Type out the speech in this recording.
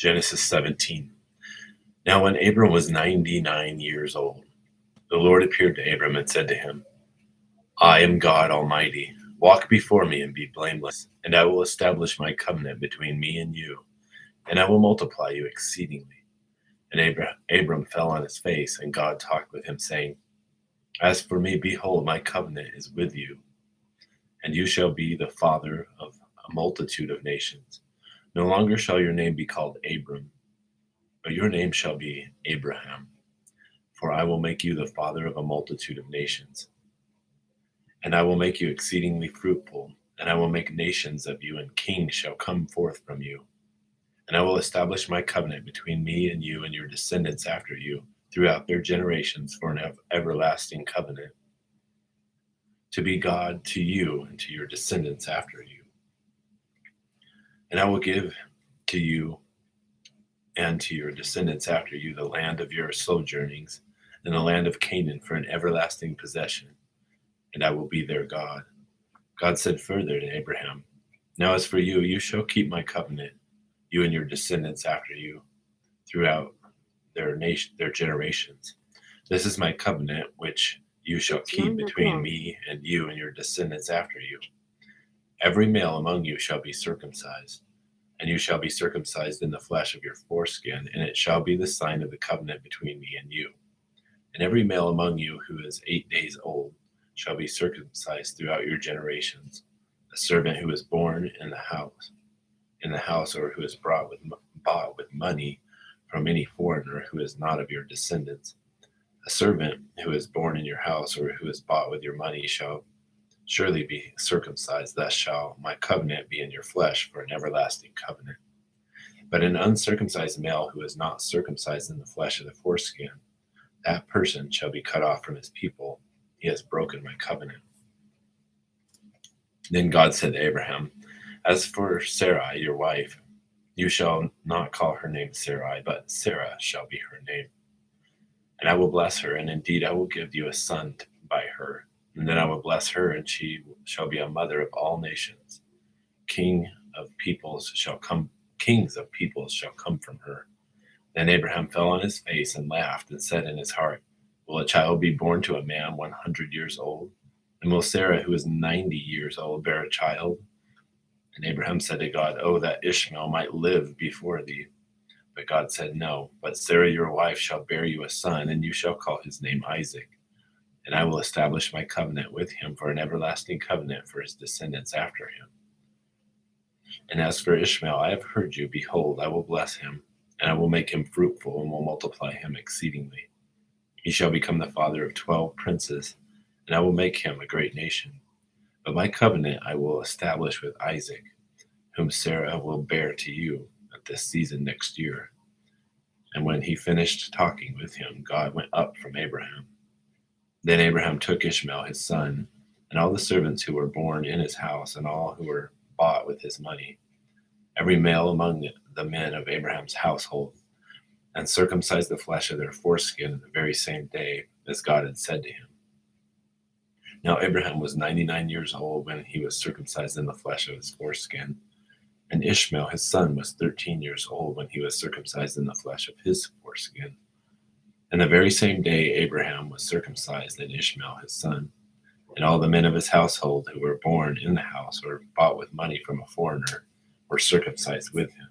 Genesis 17. Now when Abram was 99 years old, the Lord appeared to Abram and said to him, I am God Almighty. Walk before me and be blameless, and I will establish my covenant between me and you, and I will multiply you exceedingly. And Abram fell on his face, and God talked with him, saying, As for me, behold, my covenant is with you, and you shall be the father of a multitude of nations. No longer shall your name be called Abram, but your name shall be Abraham, for I will make you the father of a multitude of nations. And I will make you exceedingly fruitful, and I will make nations of you, and kings shall come forth from you. And I will establish my covenant between me and you and your descendants after you throughout their generations for an everlasting covenant, to be God to you and to your descendants after you. And I will give to you and to your descendants after you the land of your sojournings and the land of Canaan for an everlasting possession, and I will be their God. God said further to Abraham, Now as for you, you shall keep my covenant, you and your descendants after you, throughout their generations. This is my covenant which you shall keep between me and you and your descendants after you. Every male among you shall be circumcised, and you shall be circumcised in the flesh of your foreskin, and it shall be the sign of the covenant between me and you. And every male among you who is 8 days old shall be circumcised throughout your generations. A servant who is born in the house, or who is bought with money from any foreigner who is not of your descendants. A servant who is born in your house, or who is bought with your money, shall surely be circumcised. Thus shall my covenant be in your flesh for an everlasting covenant. But an uncircumcised male who is not circumcised in the flesh of the foreskin, that person shall be cut off from his people. He has broken my covenant. Then God said to Abraham, As for Sarai, your wife, you shall not call her name Sarai, but Sarah shall be her name. And I will bless her, and indeed I will give you a son by her. And then I will bless her, and she shall be a mother of all nations. Kings of peoples shall come from her. Then Abraham fell on his face and laughed, and said in his heart, Will a child be born to a man 100 years old? And will Sarah, who is 90 years old, bear a child? And Abraham said to God, Oh, that Ishmael might live before thee. But God said, No, but Sarah your wife shall bear you a son, and you shall call his name Isaac. And I will establish my covenant with him for an everlasting covenant for his descendants after him. And as for Ishmael, I have heard you. Behold, I will bless him, and I will make him fruitful, and will multiply him exceedingly. He shall become the father of 12 princes, and I will make him a great nation. But my covenant I will establish with Isaac, whom Sarah will bear to you at this season next year. And when he finished talking with him, God went up from Abraham. Then Abraham took Ishmael his son, and all the servants who were born in his house, and all who were bought with his money, every male among the men of Abraham's household, and circumcised the flesh of their foreskin the very same day, as God had said to him. Now Abraham was 99 years old when he was circumcised in the flesh of his foreskin, and Ishmael his son was 13 years old when he was circumcised in the flesh of his foreskin. And the very same day Abraham was circumcised, and Ishmael his son, and all the men of his household who were born in the house or bought with money from a foreigner were circumcised with him.